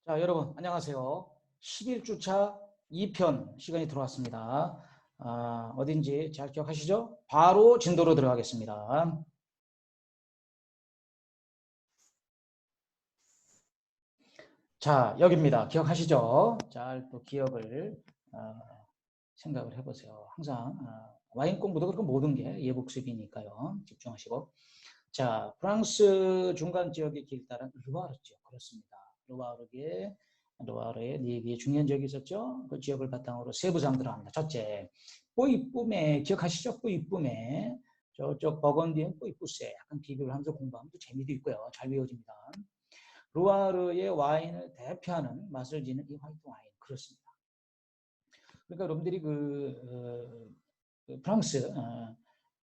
자, 여러분, 안녕하세요. 11주차 2편 시간이 들어왔습니다. 어딘지 잘 기억하시죠? 바로 진도로 들어가겠습니다. 자, 여기입니다. 기억하시죠? 잘 또 기억을 어, 생각을 해보세요. 항상 와인 공부도 그렇고 모든 게 예복습이니까요. 집중하시고. 자, 프랑스 중간 지역의 길다란 르와르 지역. 그렇습니다. 르와르의 네 개의 중요한 지역이 있었죠. 그 지역을 바탕으로 세부장 들어갑니다. 첫째, 뿌이뿌메 기억하시죠? 뿌이뿌메 저쪽 버건디엔 뿌이뿌세 약간 비교를 하면서 공부하면 또 재미도 있고요. 잘 외워집니다. 르와르의 와인을 대표하는 맛을 지닌 이 화이트 와인 그렇습니다. 그러니까 여러분들이 그 프랑스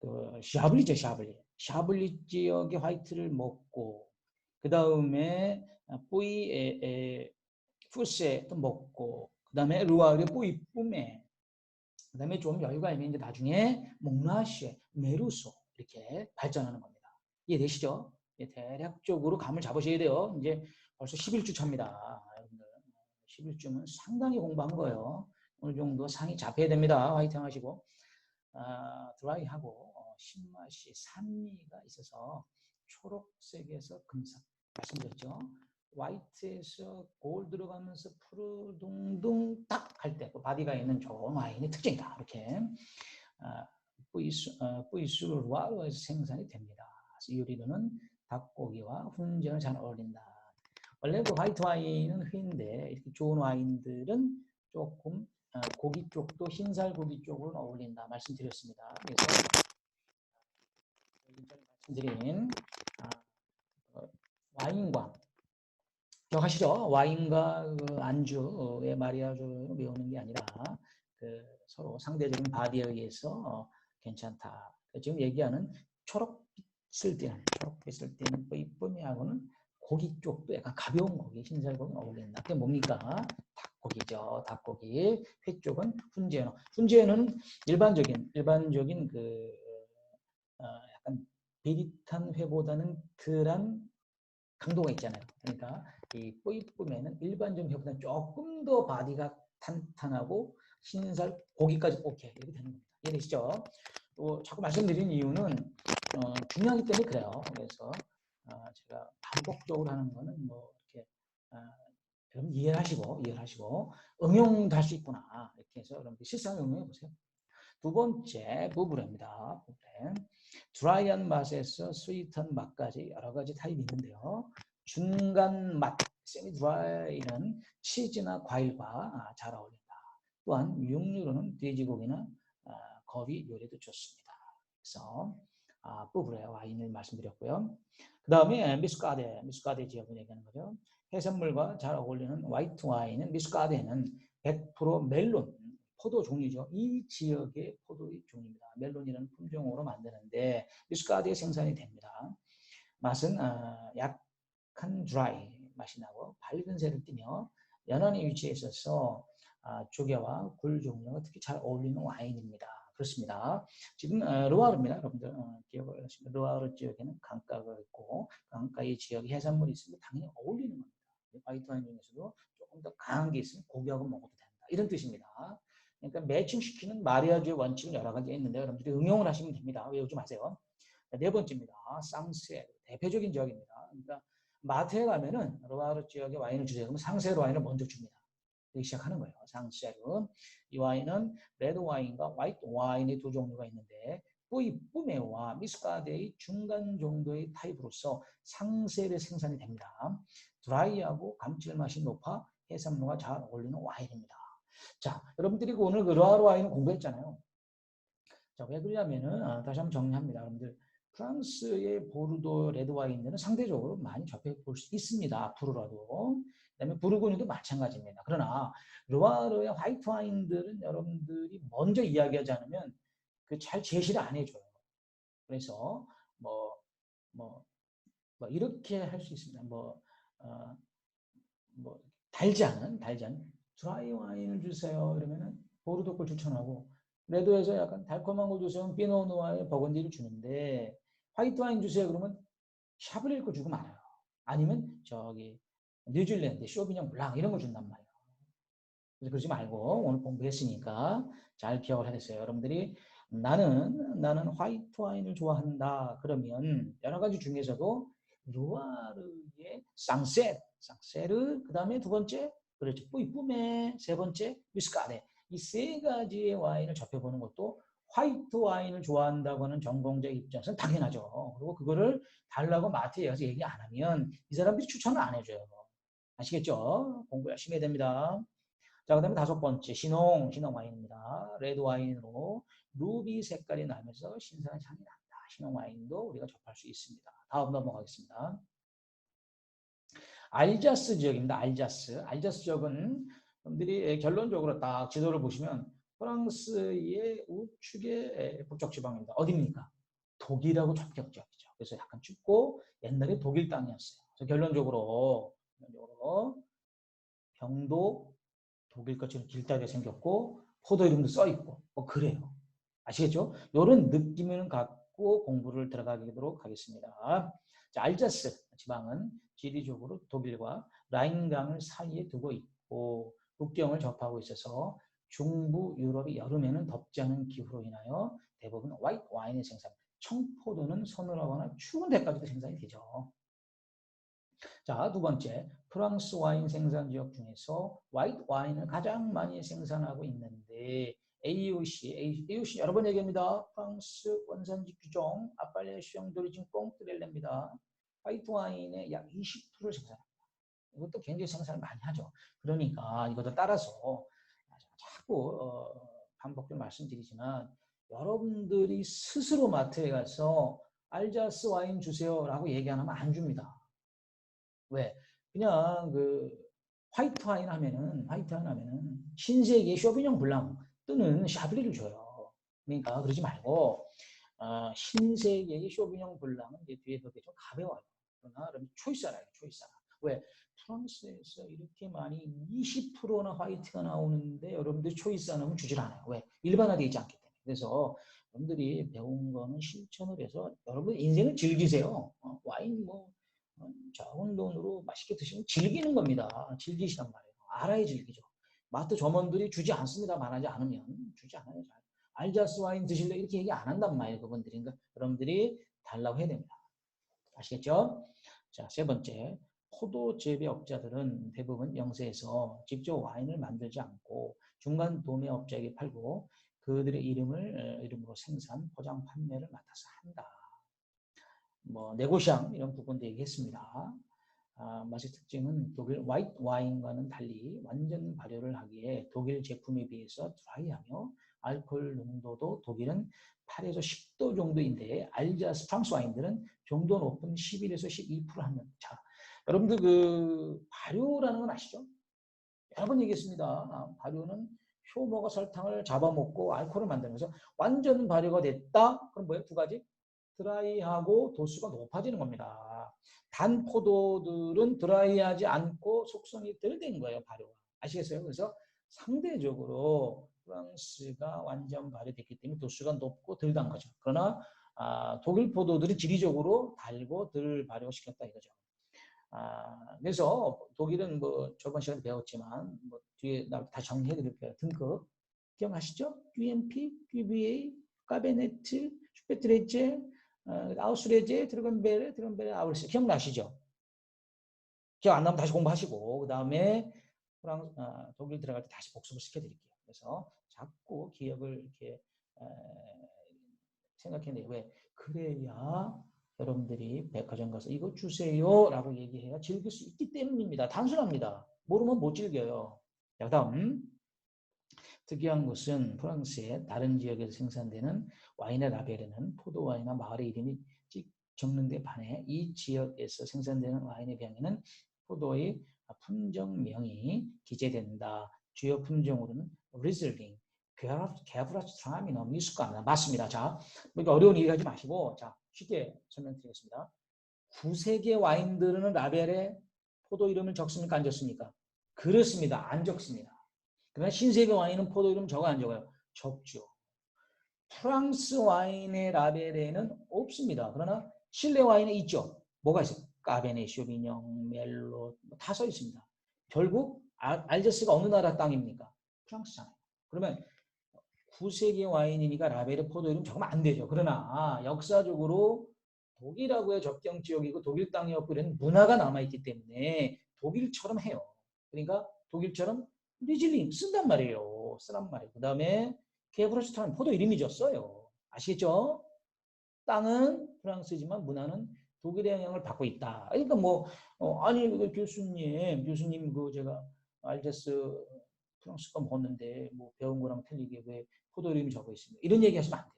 그 샤블리죠, 샤블리 지역의 화이트를 먹고 그 다음에 뿌이 푸세도 먹고 그 다음에 루아르의 뿌이 뿜에 그 다음에 좀 여유가 있는 이제 나중에 몽라시에 메루소 이렇게 발전하는 겁니다. 이해되시죠? 예, 대략적으로 감을 잡으셔야 돼요. 이제 벌써 11주 차입니다. 여러분들 11주면 상당히 공부한 거예요. 어느 정도 상이 잡혀야 됩니다. 화이팅 하시고 드라이하고 신맛이 산미가 있어서 초록색에서 금색 말씀드렸죠. 화이트에서 골 들어가면서 푸르둥둥 딱 할 때 바디가 있는 좋은 와인의 특징이다. 이렇게 뿌이수르와에서 생산이 됩니다. 요리로는 닭고기와 훈제가 잘 어울린다. 원래 그 화이트 와인은 흔한데 이렇게 좋은 와인들은 조금 고기 쪽도 흰살 고기 쪽으로 어울린다 말씀드렸습니다. 그래서 말씀드린 와인과 기억하시죠? 와인과 그 안주의 마리아주를 외우는 게 아니라 그 서로 상대적인 바디에 의해서 괜찮다. 지금 얘기하는 초록빛을 띠는 뿌미하고는 고기 쪽도 약간 가벼운 고기, 흰살 고기는 어울린다. 그게 뭡니까? 닭고기죠. 닭고기. 회 쪽은 훈제너. 훈제너는 일반적인 그 약간 비릿한 회보다는 덜한 강도가 있잖아요. 그러니까 이 뿌이뿌면은 일반적인 회보다는 조금 더 바디가 탄탄하고 흰살 고기까지 오케이 이렇게 되는 겁니다. 이해되시죠? 또 자꾸 말씀드린 이유는 중요하기 때문에 그래요. 그래서 제가 반복적으로 하는 거는 뭐 이렇게 여러분 이해하시고 응용도 할 수 있구나 이렇게 해서 여러분들 실상 응용해 보세요. 두 번째 부브레입니다. 부브레. 드라이한 맛에서 스위트한 맛까지 여러 가지 타입이 있는데요. 중간 맛, 세미 드라이는 치즈나 과일과 잘 어울린다. 또한 육류로는 돼지고기나 거위 요리도 좋습니다. 그래서 부브레 와인을 말씀드렸고요. 그 다음에 미스카데 지역을 얘기하는 거죠. 해산물과 잘 어울리는 화이트 와인은 미스카데는 100% 멜론, 포도 종류죠. 이 지역의 포도의 종류입니다. 멜론이라는 품종으로 만드는데 미스카드에 생산이 됩니다. 맛은 약한 드라이 맛이 나고 밝은 색을 띠며 연안에 위치해 있어서 조개와 굴 종류가 특히 잘 어울리는 와인입니다. 그렇습니다. 지금 르와르입니다. 여러분들 기억을 하시면 르와르 지역에는 강가가 있고 강가의 지역에 해산물이 있으면 당연히 어울리는 겁니다. 화이트 와인 중에서도 조금 더 강한 게 있으면 고기하고 먹어도 된다. 이런 뜻입니다. 그러니까 매칭시키는 마리아주의 원칙은 여러 가지가 있는데 여러분들이 응용을 하시면 됩니다. 외우지 마세요. 네 번째입니다. 상세 대표적인 지역입니다. 그러니까 마트에 가면은 로아르 지역의 와인을 주세요. 그러면 상세로 와인을 먼저 줍니다. 이렇게 시작하는 거예요. 상세로. 이 와인은 레드 와인과 화이트 와인의 두 종류가 있는데 뿌메와 미스카드의 중간 정도의 타입으로서 상세를 생산이 됩니다. 드라이하고 감칠맛이 높아 해산물과 잘 어울리는 와인입니다. 자, 여러분들이 오늘 그 르와르 와인을 공부했잖아요. 자, 왜 그러냐면은 다시 한번 정리합니다. 여러분들 프랑스의 보르도 레드 와인들은 상대적으로 많이 접해볼 수 있습니다. 앞으로라도. 그다음에 부르고뉴도 마찬가지입니다. 그러나 르와르의 화이트 와인들은 여러분들이 먼저 이야기하지 않으면 그 잘 제시를 안 해줘요. 그래서 뭐, 뭐, 뭐 이렇게 할 수 있습니다. 어, 뭐 달지 않은 드라이 와인을 주세요. 이러면은 보르도 걸 추천하고 레드에서 약간 달콤한 거 주세요. 피노누아의 버건디를 주는데 화이트 와인 주세요. 그러면 샤브렐 거 주고 말아요. 아니면 저기 뉴질랜드, 쇼비뇽 블랑 이런 거 준단 말이에요. 그래서 그러지 말고 오늘 공부했으니까 잘 기억을 하겠어요. 여러분들이 나는 화이트 와인을 좋아한다. 그러면 여러 가지 중에서도 루아르의 쌍세르, 그 다음에 두 번째, 그렇죠. 뿌이뿌메, 세 번째, 미스카레. 이 세 가지의 와인을 접해보는 것도 화이트 와인을 좋아한다고 하는 전공자 입장에서는 당연하죠. 그리고 그거를 달라고 마트에 가서 얘기 안 하면 이 사람들이 추천을 안 해줘요. 아시겠죠? 공부 열심히 해야 됩니다. 자, 그 다음에 다섯 번째, 신홍 와인입니다. 레드 와인으로 루비 색깔이 나면서 신선한 향이 난다. 신홍 와인도 우리가 접할 수 있습니다. 다음 넘어가겠습니다. 알자스 지역입니다. 알자스 지역은 여러분들이 결론적으로 딱 지도를 보시면 프랑스의 우측의 북쪽 지방입니다. 어디입니까? 독일하고 접경지역이죠. 그래서 약간 춥고 옛날에 독일 땅이었어요. 그래서 결론적으로 병도 독일 것처럼 길다리가 생겼고 포도 이름도 써 있고 뭐 그래요. 아시겠죠? 이런 느낌을 갖고 공부를 들어가도록 하겠습니다. 자, 알자스 지방은 지리적으로 독일과 라인강을 사이에 두고 있고 국경을 접하고 있어서 중부 유럽이 여름에는 덥지 않은 기후로 인하여 대부분 화이트 와인의 생산, 청포도는 서늘하거나 추운 데까지도 생산이 되죠. 자, 두 번째, 프랑스 와인 생산 지역 중에서 화이트 와인을 가장 많이 생산하고 있는데 AOC 여러 번 얘기합니다. 프랑스 원산지 규정, 아빨레시옹 도리진 꽁트렐레입니다. 화이트 와인의 약 20%를 생산합니다. 이것도 굉장히 생산을 많이 하죠. 그러니까 이것도 따라서 자꾸 반복적으로 말씀드리지만 여러분들이 스스로 마트에 가서 알자스 와인 주세요라고 얘기 안 하면 안 줍니다. 왜? 그냥 그 화이트 와인 하면은 신세계의 쇼비뇽 블랑 또는 샤블리를 줘요. 그러니까 그러지 말고 신세계의 쇼비뇽 블랑은 이제 뒤에 그게 좀 가벼워요. 그러나 초이스하라. 왜? 프랑스에서 이렇게 많이 20%나 화이트가 나오는데 여러분들이 초이스 안 하면 주질 않아요. 왜? 일반화되어 있지 않기 때문에. 그래서 여러분들이 배운 거는 실천을 해서 여러분 인생을 즐기세요. 와인 뭐 적은 돈으로 맛있게 드시면 즐기는 겁니다. 즐기시란 말이에요. 알아야 즐기죠. 마트 점원들이 주지 않습니다. 말하지 않으면 주지 않아요. 잘. 알자스 와인 드실래? 이렇게 얘기 안 한단 말이에요. 그분들이. 그러니까 여러분들이 달라고 해야 됩니다. 아시겠죠? 자, 세 번째. 포도 재배 업자들은 대부분 영세에서 직접 와인을 만들지 않고 중간 도매업자에게 팔고 그들의 이름으로 생산, 포장, 판매를 맡아서 한다. 뭐 네고샹 이런 부분도 얘기했습니다. 맛의 특징은 독일 화이트 와인과는 달리 완전 발효를 하기에 독일 제품에 비해서 드라이하며 알코올 농도도 독일은 8에서 10도 정도인데 알자스 프랑스 와인들은 정도 높은 11에서 12% 하는. 자, 여러분들 그 발효라는 건 아시죠? 여러 번 얘기했습니다. 발효는 효모가 설탕을 잡아먹고 알코올을 만들면서 완전 발효가 됐다. 그럼 뭐예요? 두 가지. 드라이하고 도수가 높아지는 겁니다. 단 포도들은 드라이하지 않고 속성이 덜 된 거예요, 발효가. 아시겠어요? 그래서 상대적으로 프랑스가 완전 발효됐기 때문에 도수가 높고 덜 단 거죠. 그러나 독일 포도들이 지리적으로 달고 덜 발효시켰다 이거죠. 그래서 독일은 뭐 저번 시간에 배웠지만 뭐 뒤에 다시 정리해 드릴게요. 등급 기억하시죠? QMP, QBA, 까베네트, 슈페트레제, 아우스레제, 드럼베레, 아우르스. 기억나시죠? 기억 안 나면 다시 공부하시고 그 다음에 독일 들어갈 때 다시 복습을 시켜드릴게요. 그래서 자꾸 기억을 이렇게 생각해내요. 왜? 그래야 여러분들이 백화점 가서 이거 주세요 라고 얘기해야 즐길 수 있기 때문입니다. 단순합니다. 모르면 못 즐겨요. 자, 다음 특이한 것은 프랑스의 다른 지역에서 생산되는 와인의 라벨에는 포도 와인이나 마을의 이름이 적는 데 반해 이 지역에서 생산되는 와인의 병에는 포도의 품종명이 기재된다. 주요 품종으로는 리즐링, 게브라츠트라미너, 미숫가나 맞습니다. 자, 그러니까 어려운 얘기 하지 마시고 자 쉽게 설명드리겠습니다. 9세계 와인들은 라벨에 포도 이름을 적습니까? 안 적습니까? 그렇습니다. 안 적습니다. 그러나 신세계 와인은 포도 이름 적어 안 적어요? 적죠. 프랑스 와인의 라벨에는 없습니다. 그러나 실내 와인에 있죠. 뭐가 있어요? 까베네 쇼비뇽, 멜로 다 써 있습니다. 결국 알제스가 어느 나라 땅입니까? 프랑스잖아요. 그러면 9세기 와인이니까 라벨의 포도 이름 적으면 안 되죠. 그러나 역사적으로 독일하고의 접경 지역이고 독일 땅이었고 이런 문화가 남아있기 때문에 독일처럼 해요. 그러니까 독일처럼 리즐링 쓴단 말이에요. 쓰란 말이에요. 그 다음에 게브르슈타는 포도 이름이죠. 써요. 아시겠죠? 땅은 프랑스지만 문화는 독일의 영향을 받고 있다. 그러니까 뭐 아니 교수님 그 제가 알제스 프랑스 거 먹었는데 뭐 배운 거랑 틀리게 왜 포도 이름이 적어 있습니다. 이런 얘기 하시면 안 돼요.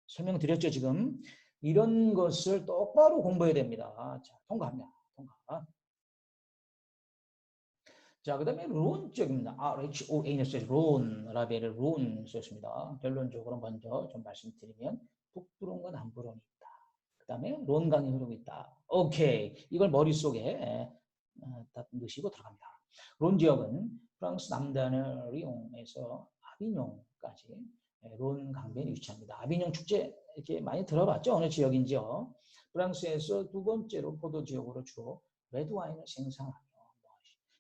설명드렸죠 지금. 이런 것을 똑바로 공부해야 됩니다. 자, 통과합니다. 통과. 자, 그 다음에 론 쪽입니다. RHOA는 써요. 론, 라벨을 론 썼습니다. 결론적으로 먼저 좀 말씀드리면 북부론과 남부론이 있다. 그 다음에 론강이 흐르고 있다. 오케이. 이걸 머릿속에 다 넣으시고 들어갑니다. 론 지역은 프랑스 남단의 리옹에서 아비뇽까지 론 강변에 위치합니다. 아비뇽 축제 이렇게 많이 들어봤죠? 어느 지역인지요? 프랑스에서 두 번째로 포도 지역으로 주로 레드 와인을 생산하며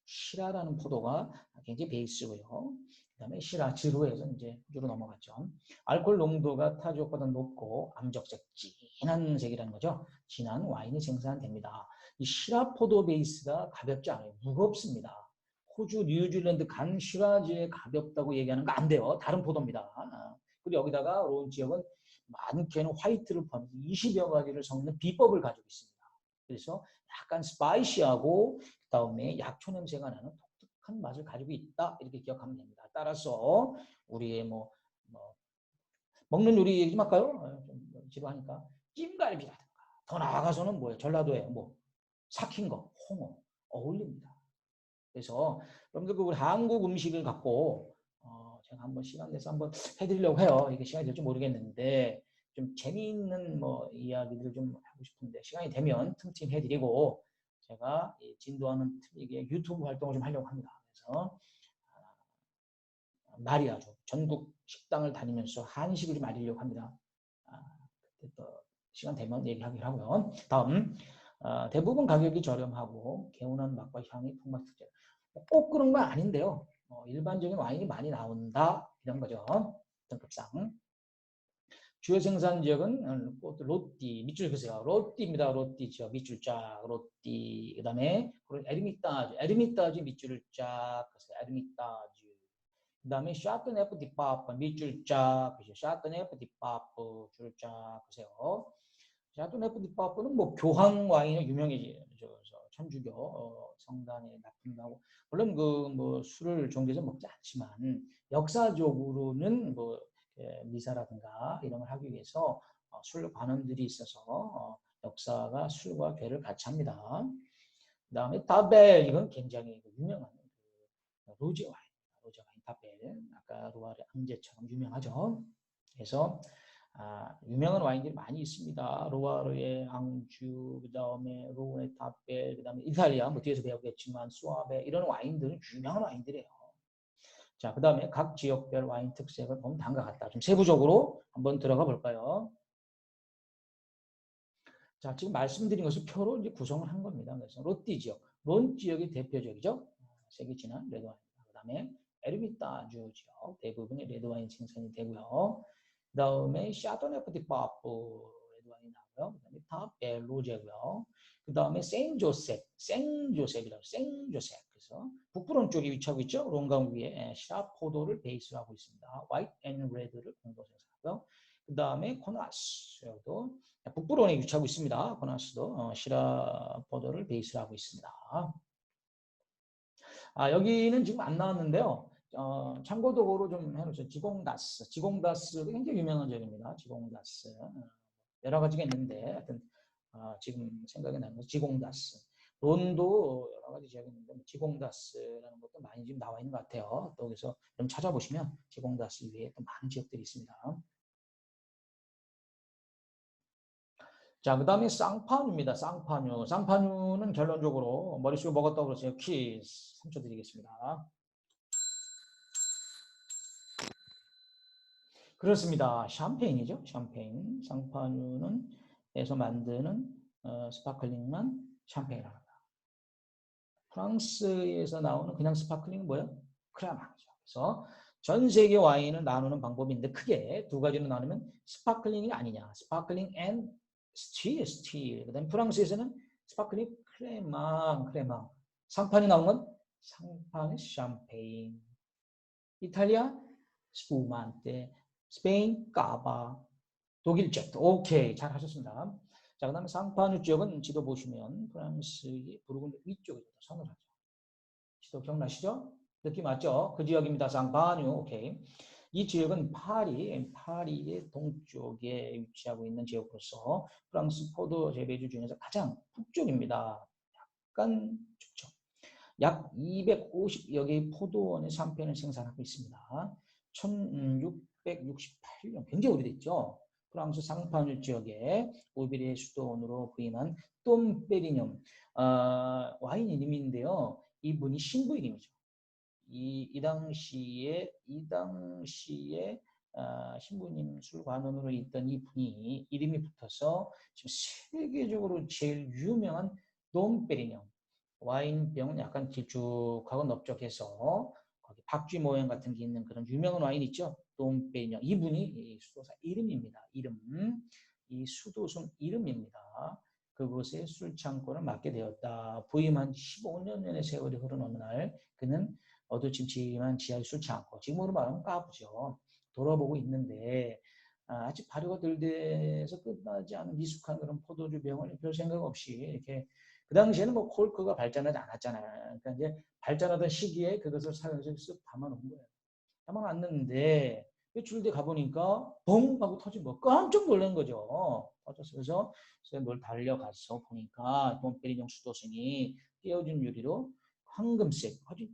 시라라는 포도가 굉장히 베이스고요. 그다음에 시라 지루에서 이제 주로 넘어갔죠. 알코올 농도가 타 지역보다 높고 암적색 진한 색이라는 거죠. 진한 와인이 생산됩니다. 이 시라 포도 베이스가 가볍지 않아요. 무겁습니다. 호주, 뉴질랜드 간 시라지에 가볍다고 얘기하는 거 안 돼요. 다른 포도입니다. 그리고 여기다가 론 지역은 많게는 화이트를 포함해서 20여 가지를 섞는 비법을 가지고 있습니다. 그래서 약간 스파이시하고 그다음에 약초 냄새가 나는 독특한 맛을 가지고 있다. 이렇게 기억하면 됩니다. 따라서 우리의 뭐 먹는 요리 얘기 좀 할까요? 좀 지루하니까 찜갈비라든가 더 나아가서는 뭐예요? 전라도에 뭐 삭힌 거, 홍어 어울립니다. 그래서 여러분들 그 우리 한국 음식을 갖고 제가 한번 시간 내서 한번 해드리려고 해요. 이게 시간이 될지 모르겠는데 좀 재미있는 뭐 이야기들을 좀 하고 싶은데 시간이 되면 틈틈 해드리고 제가 진도하는 틀리게 유튜브 활동을 좀 하려고 합니다. 그래서 마리아주 전국 식당을 다니면서 한식을 좀 알리려고 합니다. 그때 또 시간 되면 얘기하기로 하고요. 다음 대부분 가격이 저렴하고 개운한 맛과 향이 풍부한 특징. 꼭 그런 건 아닌데요. 일반적인 와인이 많이 나온다 이런 거죠. 등급상. 주요 생산 지역은 로띠, 밑줄 그세요. 로띠입니다. 로띠 지역, 밑줄 쫙, 로띠. 그 다음에 에르미타주 밑줄을 쫙 그세요. 에르미타주. 그 다음에 샤토네프 디파프, 밑줄 쫙 그세요. 샤토네프 디파프 줄 쫙 그세요. 샤토네프 디파프는 뭐 교황 와인이 유명해져. 천주교 성당에 납품하고 물론 그 뭐 술을 종교에서 먹지 않지만 역사적으로는 뭐 미사라든가 이런 걸 하기 위해서 술 관원들이 있어서 역사가 술과 괴를 같이 합니다. 그 다음에 타벨 이건 굉장히 유명한 로제 와인, 로제 와인 타벨 아까 루아르 앙제처럼 유명하죠. 그래서 유명한 와인들이 많이 있습니다. 로와르의 앙주, 그 다음에 로네 타벨, 그 다음에 이탈리아, 뭐 뒤에서 배우겠지만 수아베 이런 와인들은 유명한 와인들이에요. 자, 그 다음에 각 지역별 와인 특색을 보면 다음과 같다. 좀 세부적으로 한번 들어가 볼까요? 자, 지금 말씀드린 것을 표로 이제 구성을 한 겁니다. 그래서 로띠 지역, 론 지역이 대표적이죠. 색이 진한 레드와인입니다. 그 다음에 에르미타주 지역, 대부분의 레드와인 생산이 되고요. 그 다음에 샤토네프 디파프 레드와인이 나오고요. 그 다음에 타벨로제고요. 그 다음에 생조셉이라고 생조셉. 그래서 북부론 쪽에 위치하고 있죠. 론강 위에 시라포도를 베이스로 하고 있습니다. 화이트 앤 레드를 공동 생산하고요. 그 다음에 코나스도 북부론에 위치하고 있습니다. 코나스도 시라포도를 베이스로 하고 있습니다. 여기는 지금 안 나왔는데요. 참고도로 좀 해놓으세요. 지공다스도 굉장히 유명한 지역입니다. 지공다스. 여러 가지가 있는데 하여튼 지금 생각이 나는 건 지공다스. 론도 여러 가지 지역이 있는데 지공다스라는 것도 많이 지금 나와 있는 것 같아요. 또 여기서 좀 찾아보시면 지공다스 이외에 또 많은 지역들이 있습니다. 자, 그 다음에 쌍파뉴입니다. 쌍파뉴. 쌍파뉴는 결론적으로 머릿속에 뭐가 떠오르세요? 퀴즈 3초 드리겠습니다. 그렇습니다. 샴페인이죠. 샴페인. 쌍파뉴는 에서 만드는 스파클링만 샴페인을 합니다. 프랑스에서 나오는 그냥 스파클링은 뭐예요? 크레망이죠. 그래서 전 세계 와인을 나누는 방법인데 크게 두 가지로 나누면 스파클링이 아니냐. 스파클링 앤 스틸. 그다음에 프랑스에서는 스파클링 크레망. 상판이 나온 건 상판의 샴페인. 이탈리아 스푸만테. 스페인 까바. 독일 젝트. 오케이. 잘 하셨습니다. 자, 그 다음에 상파뉴 지역은 지도 보시면 프랑스의 부르고뉴 위쪽에 서늘하죠. 지도 기억나시죠? 느낌 맞죠? 그 지역입니다. 상파뉴. 오케이. 이 지역은 파리의 동쪽에 위치하고 있는 지역으로서 프랑스 포도 재배주 중에서 가장 북쪽입니다. 약간 춥죠. 약 250여 개의 포도원의 샴페인을 생산하고 있습니다. 1668년, 굉장히 오래됐죠. 프랑스 상파뉴 지역에 오비리의 수도원으로 부임한 똠페리뇽 와인 이름인데요. 이분이 신부 이름이죠. 이 당시에 신부님 술관원으로 있던 이 분이 이름이 붙어서 지금 세계적으로 제일 유명한 똠페리뇽 와인병은 약간 길쭉하고 넓적해서 거기 박쥐 모양 같은 게 있는 그런 유명한 와인 있죠. 똠페리뇽. 이분이 수도사 이름입니다. 이름. 이 수도승 이름입니다. 그곳에 술창고를 맡게 되었다. 부임한 15년의 세월이 흐른 어느 날 그는 어두침침한 지하의 술창고, 지금으로 말하면 까부죠. 돌아보고 있는데 아직 발효가 덜 돼서 끝나지 않은 미숙한 그런 포도주 병을 별 생각 없이 이렇게 그 당시에는 뭐 콜크가 발전하지 않았잖아요. 그러니까 이제 발전하던 시기에 그것을 사용해서 쓱 담아놓은 거예요. 담아놨는데 며칠 가보니까 뻥 하고 터진 거 깜짝 놀란 거죠. 터졌어. 그래서 뭘 달려가서 보니까 돔페리뇽 수도승이 띄어준 유리로 황금색 아주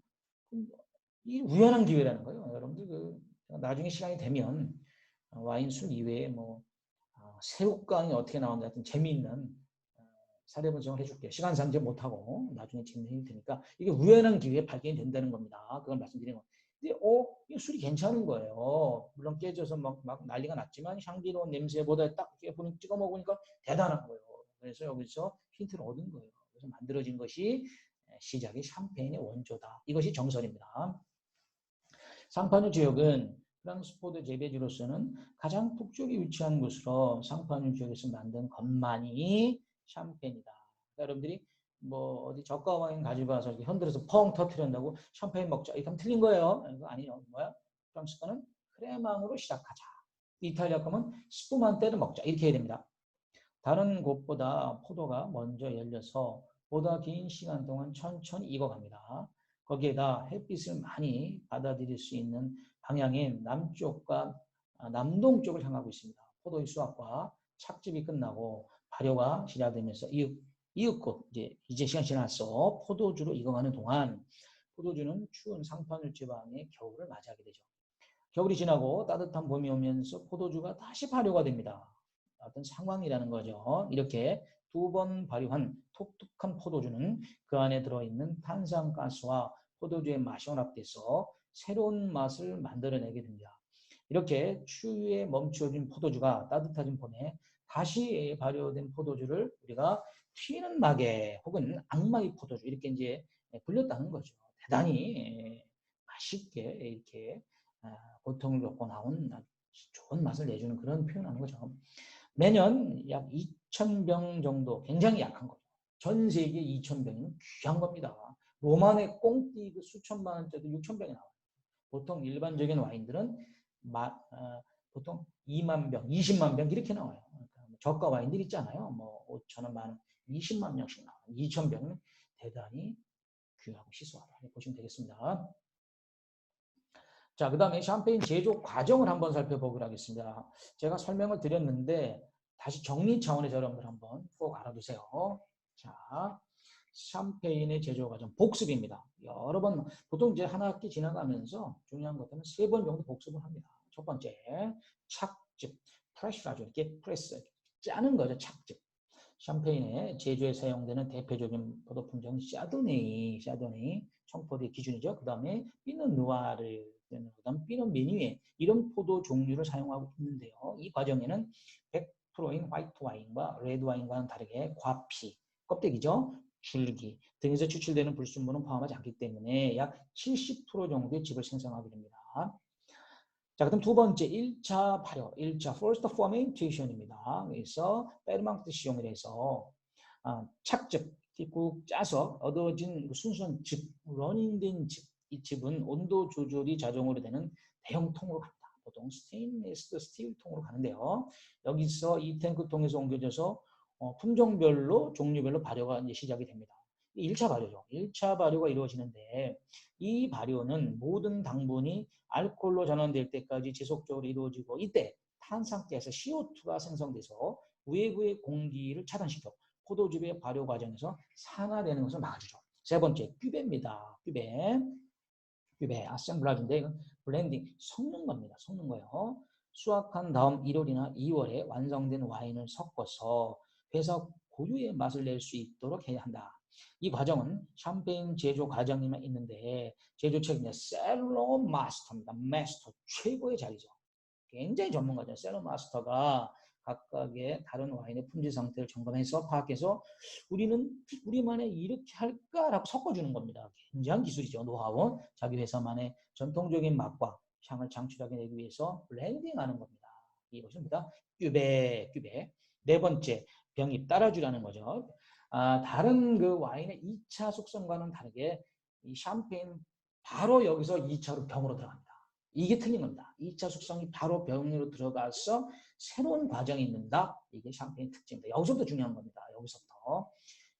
이 우연한 기회라는 거예요. 여러분들 그 나중에 시간이 되면 와인 술 이외에 뭐 새우깡이 어떻게 나오는지 같은 재미있는 사례 분석을 해줄게요. 시간상 이제 못하고 나중에 진행이 되니까 이게 우연한 기회에 발견이 된다는 겁니다. 그걸 말씀드리는 거예요. 근데 이 술이 괜찮은 거예요. 물론 깨져서 막 난리가 났지만 향기로운 냄새보다 딱 찍어 먹으니까 대단한 거예요. 그래서 여기서 힌트를 얻은 거예요. 그래서 만들어진 것이 시작이 샴페인의 원조다. 이것이 정설입니다. 상파뉴 지역은 프랑스 포도 재배지로서는 가장 북쪽에 위치한 곳으로 상파뉴 지역에서 만든 것만이 샴페인이다. 그러니까 여러분들이 뭐 어디 저가 와인 가지고 와서 이렇게 흔들어서 펑 터트린다고 샴페인 먹자. 이거 틀린 거예요. 이거 아니에요. 뭐야? 프랑스 거는 크레망으로 시작하자. 이탈리아 거는 스푸만테를 먹자. 이렇게 해야 됩니다. 다른 곳보다 포도가 먼저 열려서 보다 긴 시간 동안 천천히 익어갑니다. 거기에다 햇빛을 많이 받아들일 수 있는 방향인 남쪽과 남동쪽을 향하고 있습니다. 포도의 수확과 착즙이 끝나고 발효가 시작되면서 이윽고 이제 시간 지나서 포도주로 익어가는 동안 포도주는 추운 상파뉴 지방의 겨울을 맞이하게 되죠. 겨울이 지나고 따뜻한 봄이 오면서 포도주가 다시 발효가 됩니다. 어떤 상황이라는 거죠. 이렇게 두 번 발효한 톡톡한 포도주는 그 안에 들어있는 탄산가스와 포도주의 맛이 혼합돼서 새로운 맛을 만들어내게 됩니다. 이렇게 추위에 멈추어진 포도주가 따뜻해진 봄에 다시 발효된 포도주를 우리가 튀는 마개 혹은 악마의 포도주 이렇게 이제 불렸다는 거죠. 대단히 맛있게 이렇게 고통을 겪고 나온 좋은 맛을 내주는 그런 표현하는 거죠. 매년 약 2,000병 정도, 굉장히 약한 거죠. 전 세계 2,000병이면 귀한 겁니다. 로만의 꽁띠 그 수천만 원짜리 6,000병이 나와요. 보통 일반적인 와인들은 보통 2만 병, 20만 병 이렇게 나와요. 그러니까 저가 와인들 있잖아요. 뭐 5,000원, 만 원, 20만 명씩 나와요. 2,000병은 대단히 귀하고 희소하다. 보시면 되겠습니다. 자, 그 다음에 샴페인 제조 과정을 한번 살펴보도록 하겠습니다. 제가 설명을 드렸는데 다시 정리 차원에서 여러분들 한번 꼭 알아두세요. 자, 샴페인의 제조 과정 복습입니다. 여러 번 보통 이제 한 학기 지나가면서 중요한 것들은 3번 정도 복습을 합니다. 첫 번째 착즙, 프레시라죠. 이렇게 프레스 짜는 거죠. 착즙. 샴페인의 제조에 사용되는 대표적인 포도 품종은 샤도네이 청포도의 기준이죠. 그 다음에 피노 누아르, 그다음 피노 메뉴에 이런 포도 종류를 사용하고 있는데요. 이 과정에는 100%인 화이트 와인과 레드 와인과는 다르게 과피, 껍데기죠. 줄기 등에서 추출되는 불순물은 포함하지 않기 때문에 약 70% 정도의 즙을 생성하게 됩니다. 자, 그럼 두 번째 1차 발효, 1차 first fermentation입니다. 그래서 베르망트 시험을 해서 착즙, 꾹 짜서 얻어진 순수한 즙, 러닝된 즙, 이 즙은 온도 조절이 자동으로 되는 대형 통으로 갑니다. 보통 스테인리스 스틸 통으로 가는데요. 여기서 이 탱크 통에서 옮겨져서 품종별로 종류별로 발효가 이제 시작이 됩니다. 1차 발효죠. 1차 발효가 이루어지는데 이 발효는 모든 당분이 알코올로 전환될 때까지 지속적으로 이루어지고 이때 탄 상태에서 CO2가 생성돼서 외부의 공기를 차단시켜 포도즙의 발효 과정에서 산화되는 것을 막아주죠. 세 번째, 큐베입니다. 큐베, 아셈블라주인데 이건 블렌딩, 섞는 겁니다. 섞는 거예요. 수확한 다음 1월이나 2월에 완성된 와인을 섞어서 회사 고유의 맛을 낼 수 있도록 해야 한다. 이 과정은 샴페인 제조 과정에만 있는데 제조 책임자 셀러 마스터입니다. 마스터, 최고의 자리죠. 굉장히 전문가죠. 셀러 마스터가 각각의 다른 와인의 품질 상태를 점검해서 파악해서 우리는 우리만의 이렇게 할까라고 섞어주는 겁니다. 굉장한 기술이죠. 노하우. 자기 회사만의 전통적인 맛과 향을 창출하게 내기 위해서 블렌딩하는 겁니다. 이것이 뭐다? 큐베. 네 번째, 병입 따라주라는 거죠. 다른 그 와인의 2차 숙성과는 다르게 이 샴페인 바로 여기서 2차로 병으로 들어갑니다. 이게 틀린 겁니다. 2차 숙성이 바로 병으로 들어가서 새로운 과정이 있는다. 이게 샴페인 특징입니다. 여기서부터 중요한 겁니다. 여기서부터.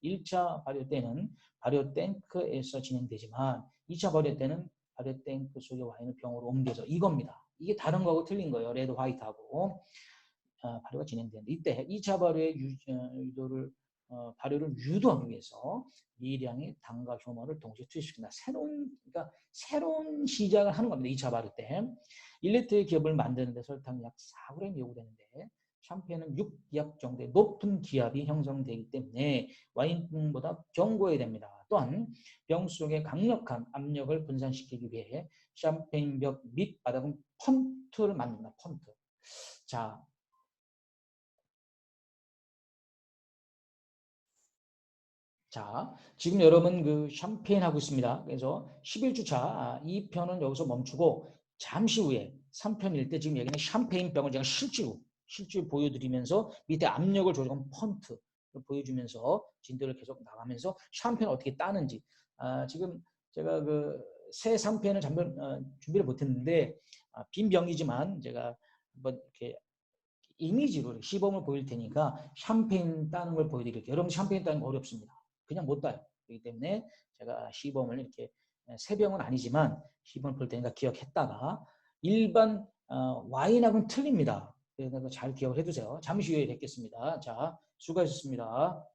1차 발효 때는 발효 탱크에서 진행되지만 2차 발효 때는 발효 탱크 속의 와인을 병으로 옮겨서 이겁니다. 이게 다른 거하고 틀린 거예요. 레드 화이트하고 발효가 진행되는데 이때 2차 발효의 유도를 발효를 유도하기 위해서 미량의 당과 효모를 동시에 투입시킨다. 그러니까 새로운 시작을 하는 겁니다. 2차 발효 때. 1리터의 기업을 만드는데 설탕이 약 4g 요구되는데 샴페인은 6기압 정도의 높은 기압이 형성되기 때문에 와인보다 견고해야 됩니다. 또한 병 속에 강력한 압력을 분산시키기 위해 샴페인 벽 밑바닥은 펀트를 만든다. 펀트. 자, 지금 여러분 그 샴페인 하고 있습니다. 그래서 11주차 이 편은 여기서 멈추고 잠시 후에 3편일 때 지금 여기는 샴페인 병을 제가 실제로 보여드리면서 밑에 압력을 조절한 펀트를 보여주면서 진도를 계속 나가면서 샴페인을 어떻게 따는지 지금 제가 그 새 3편을 준비를 못했는데 빈 병이지만 제가 한번 이렇게 이미지로 시범을 보일 테니까 샴페인 따는 걸 보여드릴게요. 여러분 샴페인 따는 거 어렵습니다. 그냥 못 따요. 그렇기 때문에 제가 시범을 이렇게 세 병은 아니지만 시범을 볼 테니까 기억했다가 일반 와인하고는 틀립니다. 그래서 잘 기억을 해두세요. 잠시 후에 뵙겠습니다. 자, 수고하셨습니다.